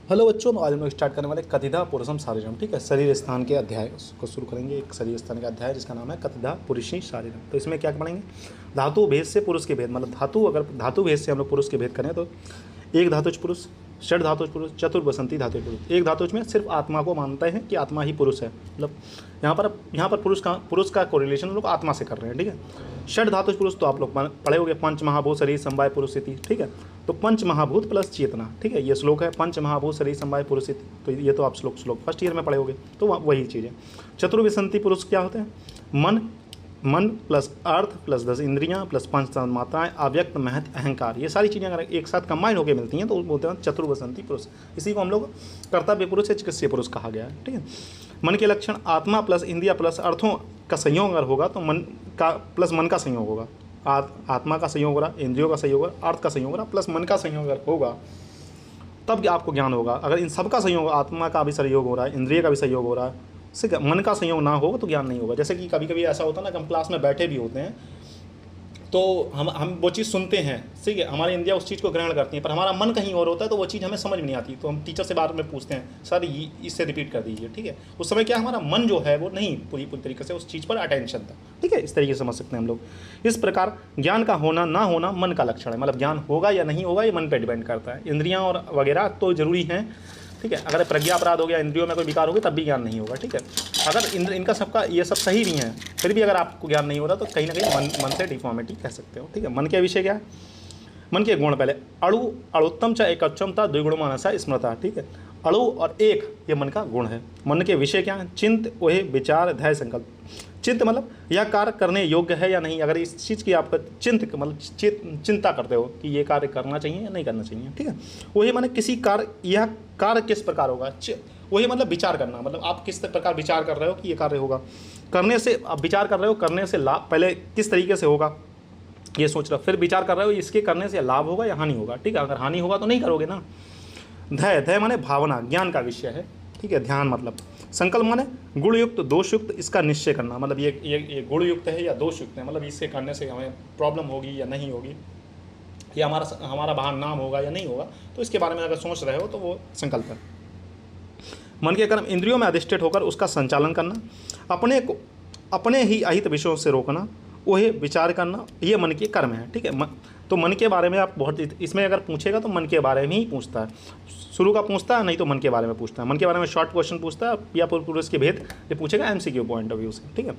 Hello बच्चों, आज हम लोग स्टार्ट करने वाले कतिधा पुरुषम शारीरम। ठीक है, शरीर स्थान के अध्याय को शुरू करेंगे। एक शरीर स्थान का अध्याय जिसका नाम है कतिधा पुरुषी शारीरम। तो इसमें क्या पढ़ेंगे? धातु भेद से पुरुष के भेद, मतलब अगर धातु भेद से हम लोग पुरुष के भेद करें तो एक धातुज पुरुष, षड धातुज पुरुष, चतुर्वसंती धातुज पुरुष। एक धातुज में सिर्फ आत्मा को मानते हैं कि आत्मा ही पुरुष है, मतलब यहाँ पर पुरुष का कोरिलेशन हम लोग आत्मा से कर रहे हैं। ठीक है, षड धातुज पुरुष तो आप लोग पढ़े होंगे, पंच महाभूत शरीर समवाय पुरुष इति। ठीक है, तो पंच महाभूत प्लस चेतना। ठीक है, ये श्लोक है, पंच महाभूत शरीर समवाय पुरुष इति। तो ये तो आप श्लोक फर्स्ट ईयर में पढ़े होंगे, तो वही चीज़ है। चतुर्विसंती पुरुष क्या होते हैं? मन प्लस अर्थ प्लस 10 इंद्रियां प्लस 5 तन्मात्राएं अव्यक्त महत अहंकार। ये सारी चीज़ें अगर एक साथ कंबाइन होकर मिलती हैं तो बोलते हैं चतुर्वसंती पुरुष। इसी को हम लोग कर्तव्य पुरुष या चिकित्सीय पुरुष कहा गया है। ठीक है, मन के लक्षण आत्मा प्लस इंद्रिया प्लस अर्थों का संयोग अगर होगा तो मन का प्लस मन का संयोग होगा। आत्मा का संयोग हो रहा, इंद्रियों का संयोग हो रहा, अर्थ का संयोग हो रहा, प्लस मन का संयोग अगर होगा तब आपको ज्ञान होगा। अगर इन सब का संयोग, आत्मा का भी संयोग हो रहा है, इंद्रिय का भी संयोग हो रहा है, से मन का संयोग ना होगा तो ज्ञान नहीं होगा। जैसे कि कभी कभी ऐसा होता है ना कि हम क्लास में बैठे भी होते हैं तो हम वो चीज़ सुनते हैं, ठीक है, हमारी इंद्रियां उस चीज़ को ग्रहण करती हैं, पर हमारा मन कहीं और होता है तो वो चीज़ हमें समझ में नहीं आती। तो हम टीचर से बार में पूछते हैं, सर इससे रिपीट कर दीजिए। ठीक है, उस समय क्या हमारा मन जो है वो नहीं पूरी तरीके से उस चीज़ पर अटेंशन था। ठीक है, इस तरीके से समझ सकते हैं हम लोग। इस प्रकार ज्ञान का होना ना होना मन का लक्षण है, मतलब ज्ञान होगा या नहीं होगा ये मन पर डिपेंड करता है। इंद्रियाँ और वगैरह तो जरूरी हैं। ठीक है, अगर प्रज्ञा अपराध हो गया, इंद्रियों में कोई विकार हो गया तब भी ज्ञान नहीं होगा। ठीक है, अगर इनका सबका ये सब सही भी हैं फिर भी अगर आपको ज्ञान नहीं हो रहा तो कहीं ना कहीं मन से डिफॉर्मिटी कह सकते हो। ठीक है, मन के विषय क्या है? मन के गुण पहले अणुत्तम च एकच्चमता द्विगुण मानसा स्मृता। ठीक है, अणु और एक ये मन का गुण है। मन के विषय क्या है? चिंत, ओहे, विचार, ध्याय, संकल्प। चिंत मतलब यह कार्य करने योग्य है या नहीं। अगर इस चीज़ की आप मतलब चिंता करते हो कि ये कार्य करना चाहिए या नहीं करना चाहिए। ठीक है, वही माने किसी कार्य, यह कार्य किस प्रकार होगा, वही मतलब विचार करना, मतलब आप किस प्रकार विचार कर रहे हो कि ये कार्य होगा। करने से आप विचार कर रहे हो, करने से लाभ पहले किस तरीके से होगा ये सोच रहे हो, फिर विचार कर रहे हो इसके करने से लाभ होगा या हानि होगा। ठीक है, अगर हानि होगा तो नहीं करोगे ना। ध्याय माने भावना, ज्ञान का विषय है। ठीक है, ध्यान मतलब। संकल्प माने गुणयुक्त दोषयुक्त इसका निश्चय करना, मतलब ये गुणयुक्त है या दोषयुक्त है, मतलब इससे करने से हमें प्रॉब्लम होगी या नहीं होगी, या हमारा बाहर नाम होगा या नहीं होगा, तो इसके बारे में अगर सोच रहे हो तो वो संकल्प है। मन के कर्म इंद्रियों में अधिष्ठित होकर उसका संचालन करना, अपने ही अहित विषयों से रोकना, वही विचार करना, ये मन के कर्म है। ठीक है, तो मन के बारे में आप बहुत, इसमें अगर पूछेगा तो मन के बारे में ही पूछता है, शुरू का पूछता है, नहीं तो मन के बारे में पूछता है। मन के बारे में शॉर्ट क्वेश्चन पूछता है या पुरुष के भेद ये पूछेगा एमसीक्यू पॉइंट ऑफ व्यू से। ठीक है,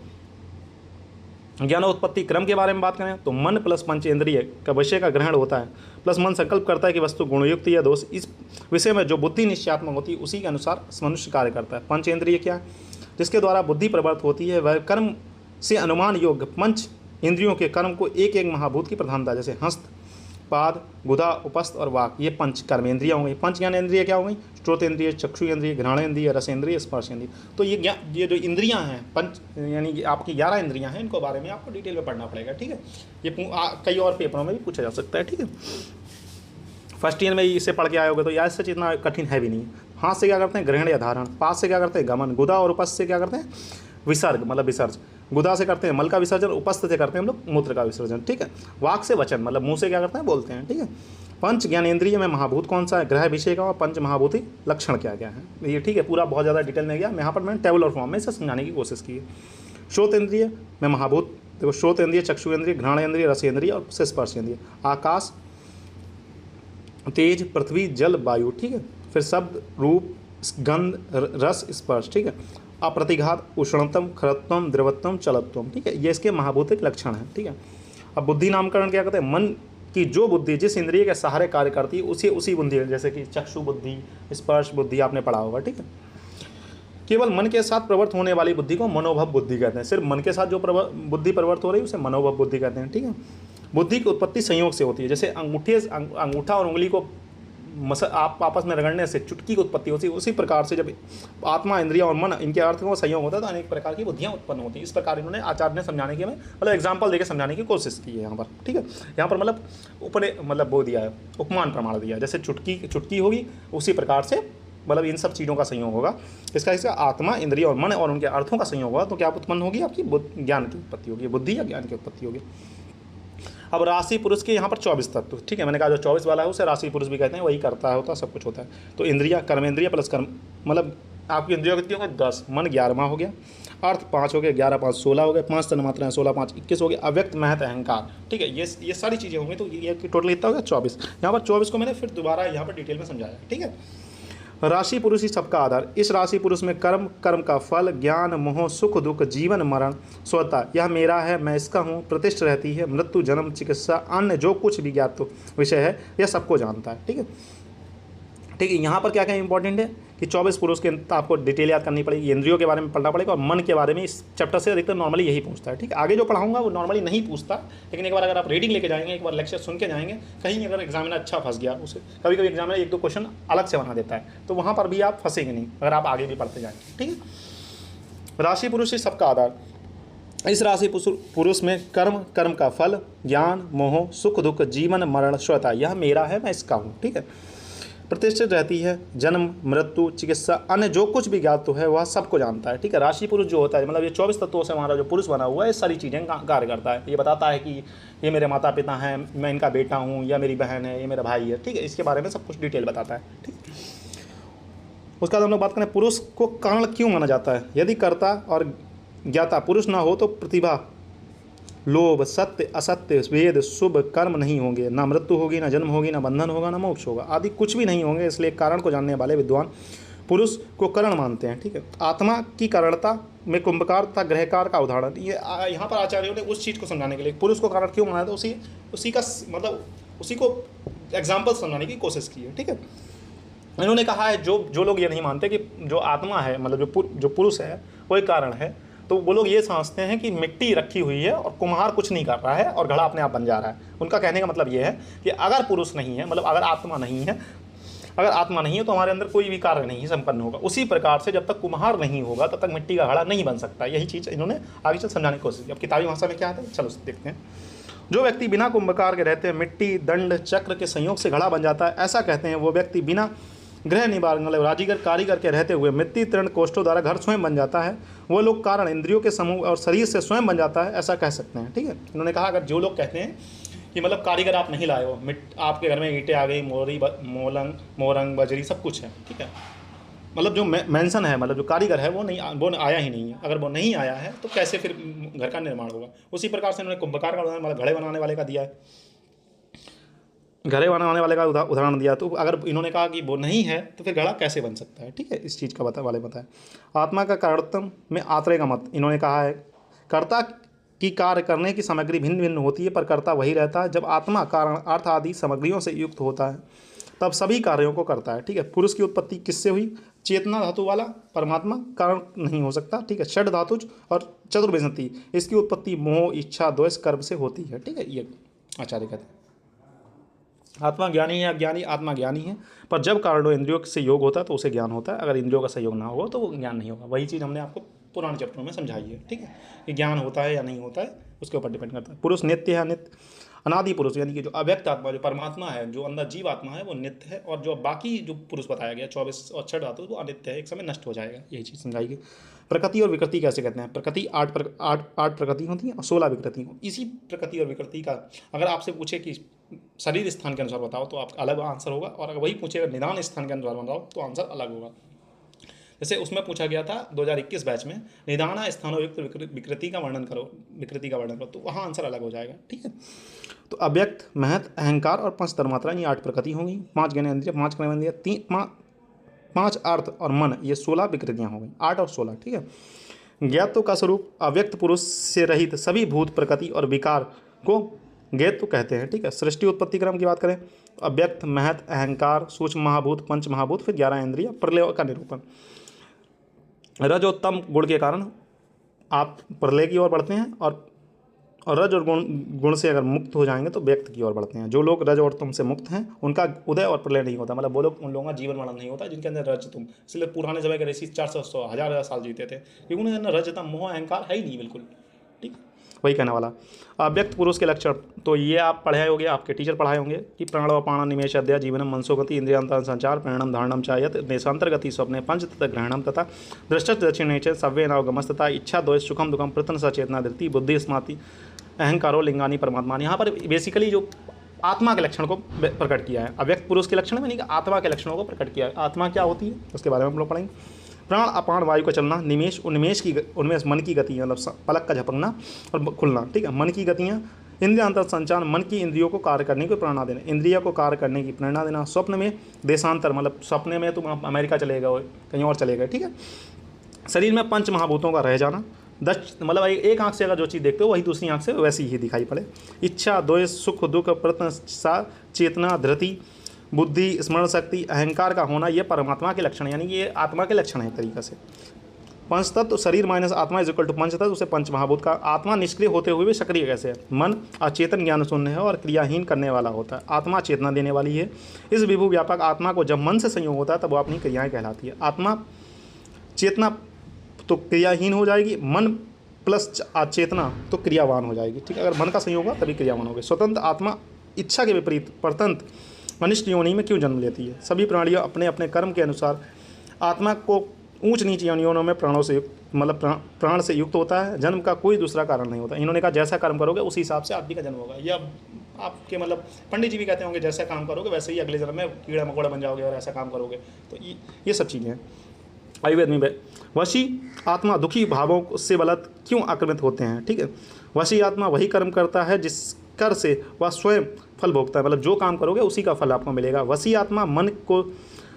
ज्ञान उत्पत्ति क्रम के बारे में बात करें तो मन प्लस पंचेंद्रिय का विषय का ग्रहण होता है, प्लस मन संकल्प करता है कि वस्तु गुणयुक्त या दोष। इस विषय में जो बुद्धि निश्चयात्मक होती है उसी के अनुसार मनुष्य कार्य करता है। पंचेंद्रिय क्या है? जिसके द्वारा बुद्धि प्रवृत्त होती है, वह कर्म से अनुमान योग्य पंच इंद्रियों के कर्म को एक एक महाभूत की प्रधानता, जैसे हस्त, पाद, गुदा, उपस्थ और वाक, ये पंच कर्मेंद्रियाँ हो गई। पंच ज्ञानेंद्रिय क्या हो गई? श्रोतेंद्रिय, चक्षुएंद्रिय, घ्राणेंद्रिय, रसेंद्रिय, स्पर्शेंद्रिय। तो ये जो इंद्रियां हैं पंच, यानी कि आपकी 11 इंद्रियां हैं, इनको बारे में आपको डिटेल में पढ़ना पड़ेगा। ठीक है, ये कई और पेपरों में भी पूछा जा सकता है। ठीक है, फर्स्ट ईयर में इसे पढ़ के आए होगे तो याद सच इतना कठिन है भी नहीं। हाथ से क्या करते हैं? ग्रहण या धारण। पाद से क्या करते हैं? गमन। गुदा और उपस्थ से क्या करते हैं? विसर्ग, मतलब विसर्ज। गुदा से करते हैं मल का विसर्जन, उपस्थ से करते हैं हम लोग मूत्र का विसर्जन। ठीक है, वाक से वचन, मतलब मुंह से क्या करते हैं? बोलते हैं। ठीक है, पंच ज्ञानेंद्रिय में महाभूत कौन सा है? ग्रह विषय का, और पंच महाभूति लक्षण क्या क्या है ये। ठीक है, पूरा बहुत ज़्यादा डिटेल में गया मैं, यहाँ पर मैंने टेबल और फॉर्म में इसे समझाने की कोशिश की है। श्रोतेंद्रिय में महाभूत देखो, श्रोतेंद्रिय, चक्षुएंद्रिय, घ्राणेंद्रिय, रसेंद्रिय और स्पर्शेंद्रिय। आकाश, तेज, पृथ्वी, जल, वायु। ठीक है, फिर शब्द, रूप, गंध, रस, स्पर्श। ठीक है, अप्रतिघात, उष्णतम, खरत्वम, द्रवत्वम, चलत्वम। ठीक है, ये इसके महाभूतिक लक्षण है। ठीक है, अब बुद्धि नामकरण क्या कहते हैं? मन की जो बुद्धि जिस इंद्रिय के सहारे कार्य करती है उसी बुद्धि, जैसे कि चक्षु बुद्धि, स्पर्श बुद्धि आपने पढ़ा होगा। ठीक है, केवल मन के साथ प्रवृत्त होने वाली बुद्धि को मनोभव बुद्धि कहते हैं। सिर्फ मन के साथ जो बुद्धि प्रवृत्त हो रही है उसे मनोभव बुद्धि कहते हैं। ठीक है, बुद्धि की उत्पत्ति संयोग से होती है, जैसे अंगूठा और उंगली को आप आपस में रगड़ने से चुटकी की उत्पत्ति होती है, उसी प्रकार से जब आत्मा, इंद्रिया और मन इनके अर्थ का संयोग होता है तो अनेक प्रकार की बुद्धियाँ उत्पन्न होती हैं। इस प्रकार इन्होंने आचार्य ने समझाने की, मतलब एग्जाम्पल देकर समझाने की कोशिश की है यहाँ पर। ठीक है, यहाँ पर मतलब ऊपर मतलब वो दिया है, उपमान प्रमाण दिया है, जैसे चुटकी होगी उसी प्रकार से मतलब इन सब चीज़ों का संयोग होगा। इसका आत्मा, इंद्रिय और मन और उनके अर्थों का संयोग होगा तो क्या उत्पन्न होगी? आपकी ज्ञान की उत्पत्ति होगी, बुद्धि या ज्ञान की उत्पत्ति होगी। अब राशि पुरुष के यहाँ पर 24 तत्व, ठीक है, मैंने कहा जो 24 वाला है उसे राशि पुरुष भी कहते हैं, वही करता होता सब कुछ होता है। तो इंद्रिया, कर्मेंद्रिय प्लस कर्म, मतलब आपकी इंद्रियों कितनी हो गई 10, मन 11वां हो गया, अर्थ 5 हो गया, 11 5 16 हो गए, 5 तन्मात्राएं 16 5 21 हो गए, अव्यक्त महत अहंकार, ठीक है, ये सारी चीज़ें होंगी। तो ये टोटल कितना हो गया 24। यहाँ पर 24 को मैंने फिर दोबारा यहाँ पर डिटेल में समझाया, ठीक है। राशि पुरुष ही सबका आधार। इस राशि पुरुष में कर्म, कर्म का फल, ज्ञान, मोह, सुख दुख, जीवन मरण, स्वतः यह मेरा है, मैं इसका हूँ, प्रतिष्ठा रहती है, मृत्यु, जन्म, चिकित्सा, अन्य जो कुछ भी ज्ञात विषय है यह सबको जानता है, ठीक है। ठीक है, यहाँ पर क्या क्या इंपॉर्टेंट है कि 24 पुरुष के आपको डिटेल याद करनी पड़ेगी, इंद्रियों के बारे में पढ़ना पड़ेगा और मन के बारे में इस चैप्टर से अधिकतर नॉर्मली यही पूछता है, ठीक है। आगे जो पढ़ाऊंगा वो नॉर्मली नहीं पूछता, लेकिन एक बार अगर आप रीडिंग लेके जाएंगे, एक बार लेक्चर सुन के जाएंगे, कहीं अगर एग्जामिनर अच्छा फंस गया, उसे कभी कभी एग्जामिनर 1-2 क्वेश्चन अलग से बना देता है, तो वहाँ पर भी आप फंसेंगे नहीं अगर आप आगे भी पढ़ते जाएंगे, ठीक है। राशि पुरुष ही सबका आधार। इस राशि पुरुष में कर्म, कर्म का फल, ज्ञान, मोह, सुख दुख, जीवन मरण, स्वतः यह मेरा है, मैं इसका हूँ, ठीक है। प्रतिष्ठित रहती है, जन्म, मृत्यु, चिकित्सा, अन्य जो कुछ भी ज्ञात है वह सबको जानता है, ठीक है। राशि पुरुष जो होता है, मतलब ये 24 तत्वों से हमारा जो पुरुष बना हुआ है, ये सारी चीज़ें कार्य करता है। ये बताता है कि ये मेरे माता पिता हैं, मैं इनका बेटा हूँ, या मेरी बहन है, ये मेरा भाई है, ठीक है। इसके बारे में सब कुछ डिटेल बताता है, ठीक। उसके बाद हम लोग बात करें पुरुष को कारण क्यों माना जाता है। यदि कर्ता और ज्ञाता पुरुष ना हो तो प्रतिभा, लोभ, सत्य, असत्य, वेद, शुभ कर्म नहीं होंगे, ना मृत्यु होगी, ना जन्म होगी, ना बंधन होगा, ना मोक्ष होगा, आदि कुछ भी नहीं होंगे। इसलिए कारण को जानने वाले विद्वान पुरुष को कारण मानते हैं, ठीक है। आत्मा की कारणता में कुंभकार तथा ग्रहकार का उदाहरण, ये यहाँ पर आचार्यों ने उस चीज़ को समझाने के लिए पुरुष को कारण क्यों माना था, उसी का मतलब उसी को एग्जाम्पल समझाने की कोशिश की है, ठीक है। इन्होंने कहा है जो लोग ये नहीं मानते कि जो आत्मा है, मतलब जो पुरुष है वो एक कारण है, तो वो लोग ये समझते हैं कि मिट्टी रखी हुई है और कुम्हार कुछ नहीं कर रहा है और घड़ा अपने आप बन जा रहा है। उनका कहने का मतलब ये है कि अगर पुरुष नहीं है, मतलब अगर आत्मा नहीं है तो हमारे अंदर कोई भी कार्य नहीं संपन्न होगा। उसी प्रकार से जब तक कुम्हार नहीं होगा तब तक मिट्टी का घड़ा नहीं बन सकता। यही चीज़ इन्होंने आगे चल समझाने की कोशिश की। अब किताबी भाषा में क्या आता है, चलो देखते हैं। जो व्यक्ति बिना कुंभकार के रहते हैं, मिट्टी, दंड, चक्र के संयोग से घड़ा बन जाता है, ऐसा कहते हैं। वो व्यक्ति बिना गृह निवारण, मतलब राजीगर कारीगर के रहते हुए मिट्टी, तृण, कोष्ठों द्वारा घर स्वयं बन जाता है। वो लोग कारण इंद्रियों के समूह और शरीर से स्वयं बन जाता है, ऐसा कह सकते हैं, ठीक है। इन्होंने कहा अगर जो लोग कहते हैं कि मतलब कारीगर आप नहीं लाए हो, आपके घर में ईंटें आ गई, मोरंग, बजरी सब कुछ है, ठीक है, मतलब जो मेंशन है, मतलब जो कारीगर है वो आया ही नहीं है। अगर वो नहीं आया है तो कैसे फिर घर का निर्माण होगा। उसी प्रकार से इन्होंने कुंभकार का उदाहरण, मतलब घड़े बनाने वाले का दिया है, घड़े बनाने वाले का उदाहरण दिया। तो अगर इन्होंने कहा कि वो नहीं है तो फिर घड़ा कैसे बन सकता है, ठीक है। इस चीज़ का बताया। आत्मा का कारणत्म में आत्रे का मत, इन्होंने कहा है कर्ता की कार्य करने की सामग्री भिन्न भिन्न होती है पर कर्ता वही रहता है। जब आत्मा कारण, अर्थ आदि सामग्रियों से युक्त होता है तब सभी कार्यों को करता है, ठीक है। पुरुष की उत्पत्ति किससे हुई, चेतना धातु वाला परमात्मा कारण नहीं हो सकता, ठीक है। षड धातुज और चतुर्विंशति, इसकी उत्पत्ति मोह, इच्छा, द्वेष, कर्म से होती है, ठीक है। ये आचार्य कहते हैं। आत्मा ज्ञानी है, अज्ञानी, आत्मा ज्ञानी है, पर जब कारणों इंद्रियों से योग होता है तो उसे ज्ञान होता है। अगर इंद्रियों का सहयोग ना हो तो वो ज्ञान नहीं होगा। वही चीज़ हमने आपको पुराने चैप्टरों में समझाई है, ठीक है, कि ज्ञान होता है या नहीं होता है उसके ऊपर डिपेंड करता है। पुरुष नित्य है, अनित्य, अनादि पुरुष, यानी कि जो अव्यक्त आत्मा, जो परमात्मा है, जो अंदर जीव आत्मा है वो नित्य है, और जो बाकी जो पुरुष बताया गया 24 और 6 धातु वो अनित्य है, एक समय नष्ट हो जाएगा। यही चीज़ समझाएगी। प्रकृति और विकृति कैसे कहते हैं। प्रकृति 8 प्रकृति होती है और 16 विकृति। इसी प्रकृति और विकृति का अगर आपसे पूछे कि शरीर स्थान के अनुसार बताओ तो आपका अलग आंसर होगा, और अगर वही पूछेगा निदान स्थान के अनुसार बताओ तो आंसर अलग होगा। जैसे उसमें पूछा गया था 2021 बैच में, निदाना स्थानोयुक्त विकृति का वर्णन करो, तो वहाँ आंसर अलग हो जाएगा, ठीक है। तो अव्यक्त, महत, अहंकार और 5 तन्मात्रा, ये 8 प्रकृति होंगी। 5 ज्ञानेंद्रिय, 5 कर्मेंद्रिय, 5 अर्थ और मन, ये 16 विकृतियाँ हो गई, 8 और 16, ठीक है। ज्ञात्व का स्वरूप अव्यक्त पुरुष से रहित सभी भूत, प्रकृति और विकार को ज्ञात्व कहते हैं, ठीक है। सृष्टि उत्पत्ति क्रम की बात करें तो अव्यक्त, महत, अहंकार, सूक्ष्म महाभूत, पंच महाभूत, फिर 11 इंद्रिय, प्रलय का निरूपण। रजोत्तम गुण के कारण आप प्रलय की ओर बढ़ते हैं, और रज और गुण से अगर मुक्त हो जाएंगे तो व्यक्त की ओर बढ़ते हैं। जो लोग रज और तुम से मुक्त हैं उनका उदय और प्रलय नहीं होता, मतलब वो लोग, उन लोगों का जीवन मरण नहीं होता जिनके अंदर रज तुम। इसलिए पुराने समय के ऋषि 400 1000 साल जीते थे, क्योंकि उनके अंदर रज तम मोह अहंकार है ही नहीं, बिल्कुल, ठीक। वही कहने वाला। अव्यक्त पुरुष के लक्षण तो ये आप पढ़ाए होंगे, आपके टीचर पढ़ाए होंगे कि प्राणव पाण निमेश अध्याय जीवनम मनसोगति इंद्रियांतर संचार प्रेरणम धारणम चायत देशांतर्गति स्वप्ने पंच तथा ग्रहणम तथा दृष्ट दक्षिणे च सव्य नवगमस तथा इच्छा द्वेष सुखम दुखम प्रतन सचेतना धृति बुद्धि स्माति अहंकारो लिंगानी परमात्मा। यहाँ पर बेसिकली जो आत्मा के लक्षण को प्रकट किया है, अव्यक्त पुरुष के लक्षण में नहीं, आत्मा के लक्षणों को प्रकट किया है। आत्मा क्या होती है उसके बारे में हम लोग पढ़ेंगे। प्राण अपान वायु का चलना, निमेश उन्मेष मन की गति, मतलब पलक का झपकना और खुलना, ठीक है, मन की गतियाँ, इंद्रियांतर संचार, मन की इंद्रियों को कार्य करने की प्रेरणा देना, इंद्रिया को कार्य करने की प्रेरणा देना। स्वप्न में देशांतर, मतलब सपने में तुम अमेरिका चले गए, कहीं और चले गए, ठीक है। शरीर में पंच महाभूतों का रह जाना, 10 मतलब एक आंख से अगर जो चीज़ देखते हो वही दूसरी आंख से वैसी ही दिखाई पड़े। इच्छा, द्वेष, सुख दुख, प्रत्याशा, चेतना, धृति, बुद्धि, स्मरण शक्ति, अहंकार का होना, ये परमात्मा के लक्षण है, यानी कि ये आत्मा के लक्षण है एक तरीक़े से। पंचतत्व, शरीर माइनस आत्मा इज इक्वल टू पंचतत्व, उसे पंच महाभूत का। आत्मा निष्क्रिय होते हुए भी सक्रिय कैसे है? मन अचेतन ज्ञान शून्य है और क्रियाहीन करने वाला होता है, आत्मा चेतना देने वाली है। इस विभु व्यापक आत्मा को जब मन से संयोग होता है तब वो अपनी क्रियाएँ कहलाती है। आत्मा चेतना तो क्रियाहीन हो जाएगी, मन प्लस चेतना तो क्रियावान हो जाएगी, ठीक है। अगर मन का संयोग होगा तभी क्रियावान होगी। स्वतंत्र आत्मा इच्छा के विपरीत परतंत्र मनुष्य योनि में क्यों जन्म लेती है? सभी प्राणियों अपने अपने कर्म के अनुसार आत्मा को ऊंच नीच योनियों में प्राणों से मतलब प्राण से युक्त होता है। जन्म का कोई दूसरा कारण नहीं होता। इन्होंने कहा जैसा कर्म करोगे उसी हिसाब से आदमी का जन्म होगा। या आपके मतलब पंडित जी भी कहते होंगे जैसा काम करोगे वैसे ही अगले जन्म में कीड़ा मकोड़ा बन जाओगे और ऐसा काम करोगे। तो ये सब चीज़ें हैं। आयुर्वेद में वशी आत्मा दुखी भावों से बलत क्यों आक्रमित होते हैं, ठीक है। वशी आत्मा वही कर्म करता है जिस कर से वह स्वयं फल भोगता है, मतलब जो काम करोगे उसी का फल आपको मिलेगा। वशी आत्मा मन को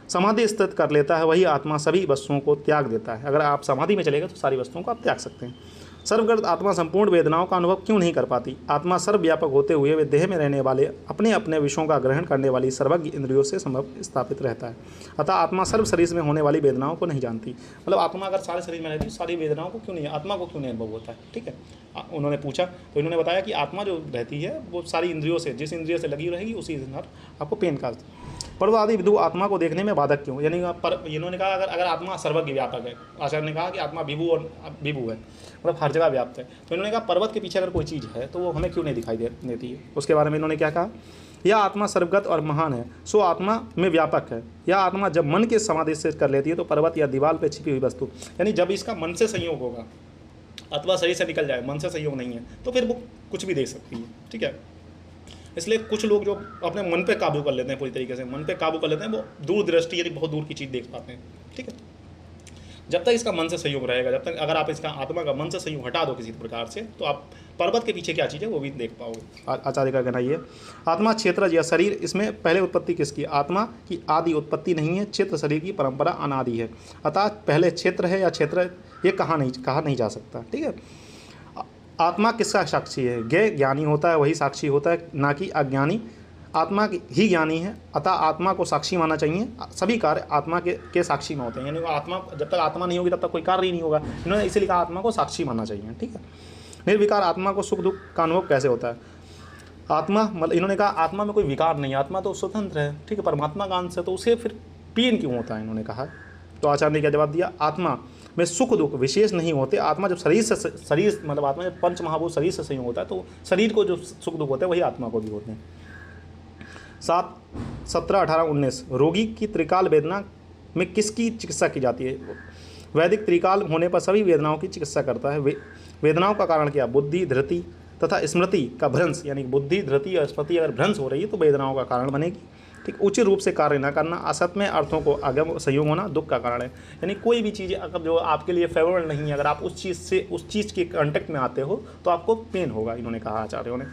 समाधि स्थित कर लेता है, वही आत्मा सभी वस्तुओं को त्याग देता है। अगर आप समाधि में चले गए तो सारी वस्तुओं को आप त्याग सकते हैं। सर्वगत आत्मा संपूर्ण वेदनाओं का अनुभव क्यों नहीं कर पाती? आत्मा सर्वव्यापक होते हुए वे देह में रहने वाले अपने अपने विषयों का ग्रहण करने वाली सर्वज्ञ इंद्रियों से संभव स्थापित रहता है। अतः आत्मा सर्व शरीर में होने वाली वेदनाओं को नहीं जानती। मतलब आत्मा अगर सारे शरीर में रहती है सारी वेदनाओं को क्यों नहीं, आत्मा को क्यों नहीं अनुभव होता है, ठीक है। उन्होंने पूछा तो इन्होंने बताया कि आत्मा जो रहती है वो सारी इंद्रियों से, जिस इंद्रिय से लगी रहेगी उसी आपको पेन का। पर्व आदि विदु आत्मा को देखने में बाधक क्यों? यानी इन्होंने कहा अगर आत्मा सर्वज्ञ व्यापक है, आचार्य ने कहा कि आत्मा विभु है, मतलब हर जगह व्याप्त है। तो इन्होंने कहा पर्वत के पीछे अगर कोई चीज़ है तो वो हमें क्यों नहीं दिखाई देती है। उसके बारे में इन्होंने क्या कहा? यह आत्मा सर्वगत और महान है, सो आत्मा में व्यापक है। यह आत्मा जब मन के समाधि से कर लेती है तो पर्वत या दीवार पर छिपी हुई वस्तु, यानी जब इसका मन से संयोग होगा अथवा शरीर से निकल जाए, मन से संयोग नहीं है तो फिर वो कुछ भी देख सकती है, ठीक है। इसलिए कुछ लोग जो अपने मन पे काबू कर लेते हैं, पूरी तरीके से मन पे काबू कर लेते हैं, वो दूरदृष्टि यानी बहुत दूर की चीज़ देख पाते हैं, ठीक है। जब तक इसका मन से संयोग रहेगा, जब तक अगर आप इसका आत्मा का मन से संयोग हटा दो किसी प्रकार से तो आप पर्वत के पीछे क्या चीज़ है वो भी देख पाओगे। आचार्य का कहना ये आत्मा क्षेत्र या शरीर, इसमें पहले उत्पत्ति किसकी? आत्मा की आदि उत्पत्ति नहीं है, क्षेत्र शरीर की परंपरा अनादि है। अतः पहले क्षेत्र है या क्षेत्र ये कहा नहीं जा सकता, ठीक है। आत्मा किसका साक्षी है? ज्ञ ज्ञानी होता है वही साक्षी होता है, ना कि अज्ञानी। आत्मा ही ज्ञानी है, अतः आत्मा को साक्षी मानना चाहिए। सभी कार्य आत्मा के साक्षी में होते हैं, यानी आत्मा जब तक आत्मा नहीं होगी तब तक कोई कार्य ही नहीं होगा। इन्होंने इसीलिए कहा आत्मा को साक्षी मानना चाहिए, ठीक है। निर्विकार आत्मा को सुख दुख का अनुभव कैसे होता है? आत्मा मतलब इन्होंने कहा आत्मा में कोई विकार नहीं, आत्मा तो स्वतंत्र है, ठीक है, परमात्मा का अंश है, तो उसे फिर पेन क्यों होता है? इन्होंने कहा। तो आचार्य ने क्या जवाब दिया? आत्मा में सुख दुख विशेष नहीं होते। आत्मा जब शरीर मतलब आत्मा जब पंच महाभूत शरीर से संयोग होता है तो शरीर को जो सुख दुख होते हैं वही आत्मा को भी होते हैं। 7, 17, 18, 19 रोगी की त्रिकाल वेदना में किसकी चिकित्सा की जाती है? वैदिक त्रिकाल होने पर सभी वेदनाओं की चिकित्सा करता है। वेदनाओं का कारण क्या? बुद्धि, धृति तथा स्मृति का भ्रंश, यानी बुद्धि, धृति और स्मृति अगर भ्रंश हो रही है तो वेदनाओं का कारण बनेगी, ठीक। उचित रूप से कार्य न करना, असत्य अर्थों को आगम संयोग होना दुख का कारण है। यानी कोई भी चीज़ अगर जो आपके लिए फेवरेबल नहीं है, अगर आप उस चीज़ के कांटेक्ट में आते हो तो आपको पेन होगा, इन्होंने कहा आचार्यों ने।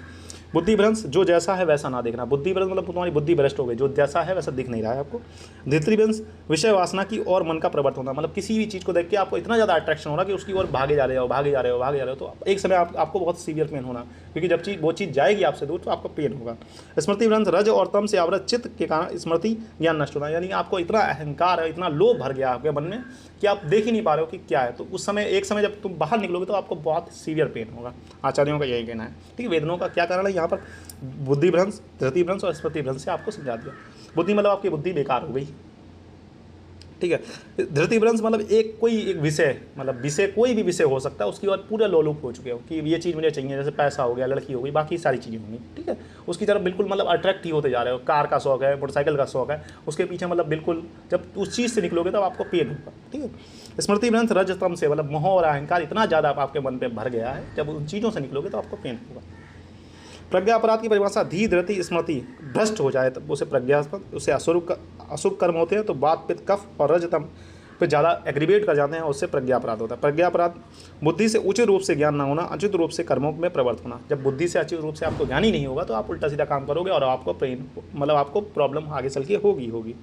बुद्धि भ्रंश, जो जैसा है वैसा ना देखना। बुद्धि भ्रंश मतलब तुम्हारी बुद्धि भ्रष्ट हो गई, जो जैसा है वैसा दिख नहीं रहा है आपको। धृति भ्रंश, विषय वासना की और मन का प्रवर्त होना, मतलब किसी भी चीज़ को देख के आपको इतना ज़्यादा अट्रैक्शन हो रहा कि उसकी ओर भागे जा रहे हो, तो एक समय आपको बहुत सीवियर पेन होना, क्योंकि जब वो चीज़ जाएगी आपसे दूर तो आपको पेन होगा। स्मृति भ्रंश, रज और तम से आवृत चित्त के कारण स्मृति ज्ञान नष्ट होना, यानी आपको इतना अहंकार है, इतना लोभ भर गया आपके मन में कि आप देख ही नहीं पा रहे हो कि क्या है। तो उस समय एक समय जब तुम बाहर निकलोगे तो आपको बहुत सीवियर पेन होगा। आचार्यों का यही कहना है, ठीक है। वेदनों का क्या कारण है? यहाँ पर बुद्धि भ्रंश, धृति भ्रंश और स्मृति भ्रंश से आपको समझा दिया। बुद्धि मतलब आपकी बुद्धि बेकार हो गई, ठीक है। धृति भ्रंश मतलब कोई विषय, मतलब विषय कोई भी विषय हो सकता है, उसकी ओर पूरे लोलुप हो चुके हो कि ये चीज़ मुझे चाहिए, जैसे पैसा हो गया, लड़की हो गई, बाकी सारी चीज़ें होंगी, ठीक है। उसकी तरफ बिल्कुल मतलब अट्रैक्ट ही होते जा रहे हो। कार का शौक है, मोटरसाइकिल का शौक है, उसके पीछे मतलब बिल्कुल जब उस चीज़ से निकलोगे तब आपको पेन होगा, ठीक है। स्मृति भ्रंश रजतम से, मतलब मोह और अहंकार इतना ज़्यादा आपके मन पर भर गया है, जब उन चीज़ों से निकलोगे तो आपको पेन होगा। प्रज्ञा अपराध की परिभाषा धी धृति स्मृति भ्रष्ट हो जाए तब उसे प्रज्ञास्पद, उसे अशुभ कर्म होते हैं तो बात पित्त कफ और रजतम पे ज़्यादा एग्रीवेट कर जाते हैं, उससे प्रज्ञा अपराध होता है। प्रज्ञा अपराध बुद्धि से उचित रूप से ज्ञान ना होना, अनुचित रूप से कर्मों में प्रवृत्त होना। जब बुद्धि से उचित रूप से आपको ज्ञान ही नहीं होगा तो आप उल्टा सीधा काम करोगे और आपको आपको प्रॉब्लम आगे चल के होगी।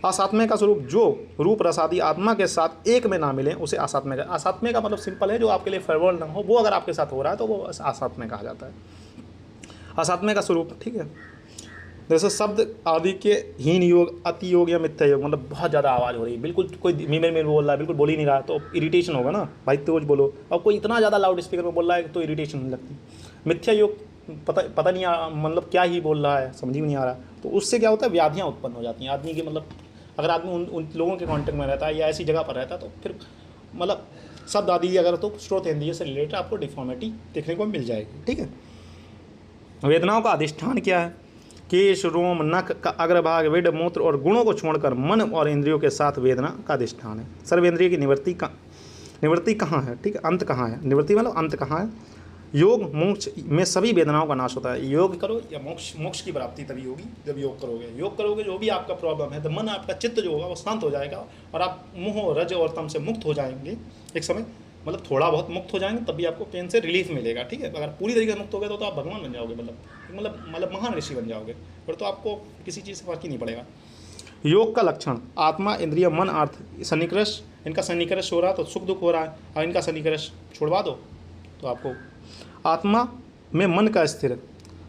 असात्म्य का स्वरूप जो रूप रसादी आत्मा के साथ एक में ना मिले उसे असात्म्य का। असात्म्य का मतलब सिंपल है, जो आपके लिए फेवरेबल ना हो, वो अगर आपके साथ हो रहा है तो वो असात्म्य कहा जाता है। असात्म्य का स्वरूप, ठीक है, जैसे शब्द आदि के हीन योग, अति योग या मिथ्या योग, मतलब बहुत ज़्यादा आवाज़ हो रही है, बिल्कुल कोई धीमे में बोल रहा है, बिल्कुल बोल ही नहीं रहा, तो इरिटेशन होगा ना भाई, तेज बोलो। और कोई इतना ज़्यादा लाउड स्पीकर में बोल रहा है तो इरिटेशन नहीं लगती। मिथ्या योग, पता नहीं मतलब क्या ही बोल रहा है, समझ में नहीं आ रहा, तो उससे क्या होता है, व्याधियाँ उत्पन्न हो जाती हैं आदमी की। मतलब अगर आदमी उन लोगों के कांटेक्ट में रहता है या ऐसी जगह पर रहता है तो फिर मतलब शब्द आदि अगर तो स्रोत इंद्रिय से रिलेटेड आपको डिफॉर्मिटी देखने को मिल जाएगी, ठीक है। वेदनाओं का अधिष्ठान क्या है? केश, रोम, नख का अग्रभाग, विड, मूत्र और गुणों को छोड़कर मन और इंद्रियों के साथ वेदना का अधिष्ठान है। सर्वेंद्रिय की निवृत्ति कहाँ है, ठीक है, अंत कहाँ है? निवृत्ति मतलब अंत कहाँ है? योग मोक्ष में सभी वेदनाओं का नाश होता है। योग करो या मोक्ष की प्राप्ति तभी होगी जब योग करोगे जो भी आपका प्रॉब्लम है, तो मन आपका चित्त जो होगा वो शांत हो जाएगा और आप मोह, रज और तम से मुक्त हो जाएंगे एक समय, मतलब थोड़ा बहुत मुक्त हो जाएंगे, तभी आपको पेन से रिलीफ मिलेगा, ठीक है। अगर पूरी तरीके से मुक्त हो गए तो आप भगवान बन जाओगे, मतलब महान ऋषि बन जाओगे, फिर तो आपको किसी चीज़ से फर्क ही नहीं पड़ेगा। योग का लक्षण आत्मा, इंद्रिय, मन, अर्थ, सन्निकर्ष, इनका सन्निकर्ष हो रहा है तो सुख दुख हो रहा है, और इनका सन्निकर्ष छुड़वा दो तो आपको आत्मा में मन का स्थिर,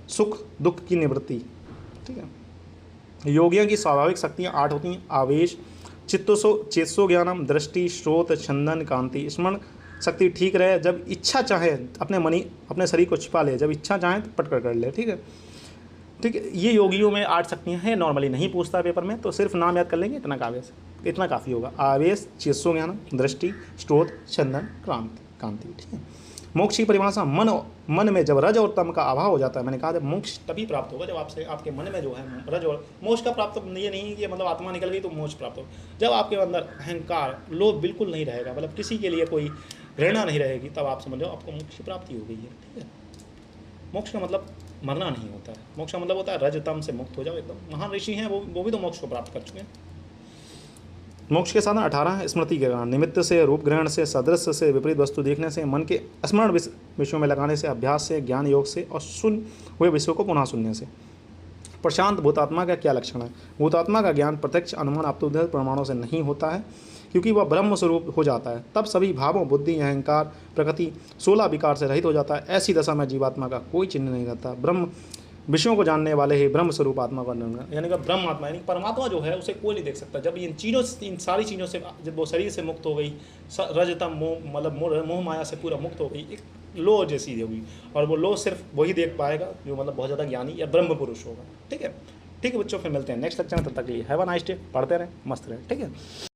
सुख दुख की निवृत्ति, ठीक है। योगियों की स्वाभाविक शक्तियाँ 8 होती हैं। आवेश, चेतसो ज्ञानम, दृष्टि, श्रोत, छंदन, कांति। स्मरण शक्ति ठीक रहे, जब इच्छा चाहे अपने शरीर को छिपा ले, जब इच्छा चाहे तो पटकर कर ले, ठीक है। ये योगियों में 8 शक्तियाँ हैं। नॉर्मली नहीं पूछता पेपर में, तो सिर्फ नाम याद कर लेंगे, इतना काफ़ी होगा। आवेश, चेतसो ज्ञानम, दृष्टि, श्रोत, छंदन, कांति, ठीक है। मोक्ष की परिभाषा मन में जब रज और तम का अभाव हो जाता है, मैंने कहा था मोक्ष तभी प्राप्त होगा जब आपके मन में जो है रज और मोक्ष का प्राप्त, ये नहीं कि मतलब आत्मा निकल गई तो मोक्ष प्राप्त हो। जब आपके अंदर अहंकार, लोभ बिल्कुल नहीं रहेगा, मतलब किसी के लिए कोई घृणा नहीं रहेगी, तब आप समझ लो आपको मोक्ष की प्राप्ति हो गई है, ठीक है। मोक्ष का मतलब मरना नहीं होता है, मोक्ष का मतलब होता है रज तम से मुक्त हो जाओ एकदम। महान ऋषि हैं वो भी तो मोक्ष को प्राप्त कर चुके हैं। मोक्ष के साधन 18 है। स्मृति के कारण, निमित्त से, रूप ग्रहण से, सदृश्य से, विपरीत वस्तु देखने से, मन के स्मरण विषयों में लगाने से, अभ्यास से, ज्ञान योग से और सुन हुए विषयों को पुनः सुनने से। प्रशांत भूतात्मा का क्या लक्षण है? भूतात्मा का ज्ञान प्रत्यक्ष अनुमान आत्मोदय प्रमाणों से नहीं होता है, क्योंकि वह ब्रह्म स्वरूप हो जाता है। तब सभी भावों, बुद्धि, अहंकार, प्रकृति, 16 विकार से रहित हो जाता है। ऐसी दशा में जीवात्मा का कोई चिन्ह नहीं रहता। ब्रह्म विषयों को जानने वाले ही ब्रह्म स्वरूप आत्मा का निर्णय, यानी कि ब्रह्म आत्मा यानी परमात्मा जो है उसे कोई नहीं देख सकता। जब इन सारी चीज़ों से, जब वो शरीर से मुक्त हो गई, रजतम मोह मतलब मोह माया से पूरा मुक्त हो गई, एक लो जैसी होगी, और वो लो सिर्फ वही देख पाएगा जो मतलब बहुत ज़्यादा ज्ञानी या ब्रह्म पुरुष होगा, ठीक है। ठीक है बच्चों, फिर मिलते हैं नेक्स्ट लेक्चर में, तब तक के लिए हैव अ नाइस डे। पढ़ते रहें, मस्त रहें, ठीक है।